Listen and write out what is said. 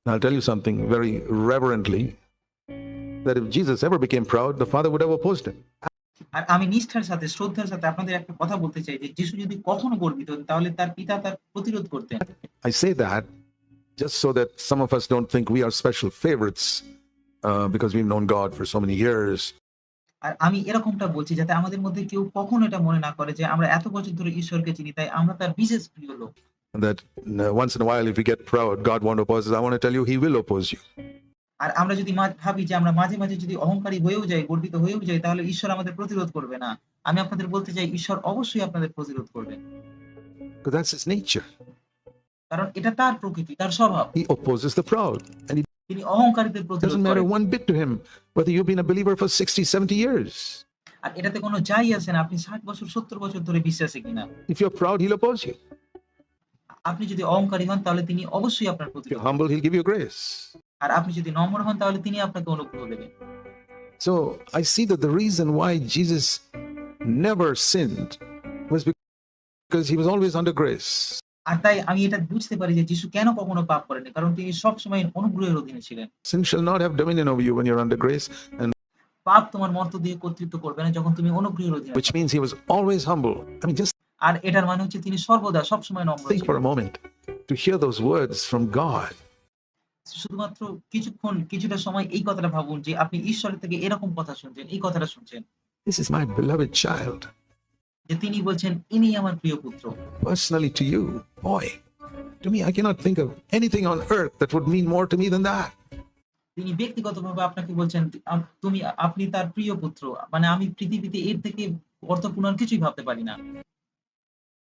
I'll tell you something very reverently, that if Jesus ever became proud, the Father would have opposed him. আর আমি নিষ্ঠার সাথে, শ্রদ্ধার সাথে আপনাদের একটা কথা বলতে চাই যে যিশু যদি কখনো গর্বিত হতেন তাহলে তার পিতা তার প্রতিরোধ করতেন। I say that just so that some of us don't think we are special favorites because we've known God for so many years. আর আমি এরকমটা বলছি যাতে আমাদের মধ্যে কেউ কখনো এটা মনে না করে যে আমরা এত বছর ধরে ঈশ্বরকে চিনি তাই আমরা তার বিশেষ প্রিয় লোক। That once in a while, if we get proud, God won't oppose us. I want to tell you, He will oppose you. আর আমরা যদি ভাবি যে আমরা মাঝে, মাঝে যদি অহংকারী হয়েও যাই, গর্বিত হয়েও যাই তাহলে ঈশ্বর আমাদের প্রতিরোধ করবে না। আমি আপনাদের বলতে চাই ঈশ্বর অবশ্যই আপনাদের প্রতিরোধ করবেন। Because that's His nature. কারণ এটা তার প্রকৃতি, তার স্বভাব। He opposes the proud. And it তিনি অহংকারীদের প্রতিরোধ doesn't matter করেন। one bit to Him whether you've been a believer for 60, 70 years. আর এটাতে কোনো যাই আসে না আপনি 60 বছর 70 বছর ধরে বিশ্বাসী কিনা। If you're proud, He'll oppose you. আপনি যদি অহংকারী হন তাহলে তিনি অবশ্যই আপনার If প্রতিরোধ you're humble, He'll give you grace. আর আপনি যদি নম্র হন তাহলে তিনি আপনাকে অনুগ্রহ দেবেন। So I see that the reason why Jesus never sinned was because He was always under grace. আর তাই আমি এটা বুঝতে পারি যে যিশু কেন কখনো পাপ করেননি। কারণ তিনি সবসময় অনুগ্রহের অধীনে ছিলেন। Sin shall not have dominion over you when you're under grace, and পাপ তোমার মর্ত দিয়ে কর্তৃত্ব করবে না যখন তুমি অনুগ্রহের অধীনে which থাকবে। means He was always humble. I mean, just আর এটার মানে হচ্ছে তিনি সর্বদা সবসময় নম্র think for ছিলেন। a moment to hear those words from God. শুধুমাত্র কিছুটা সময় এই কথাটা ভাবুন যে আপনি ঈশ্বরের থেকে এরকম কথা শুনছেন, এই কথাটা শুনছেন। This is my beloved child. যে তিনি বলছেন ইনি আমার প্রিয় পুত্র। Personally to you, boy, to me, I cannot think of anything on earth that would mean more to me than that. তিনি ব্যক্তিগতভাবে আপনাকে বলছেন আপনি তার প্রিয় পুত্র। মানে আমি পৃথিবীতে এর থেকে অর্থপূর্ণ আর কিছুই ভাবতে পারি না।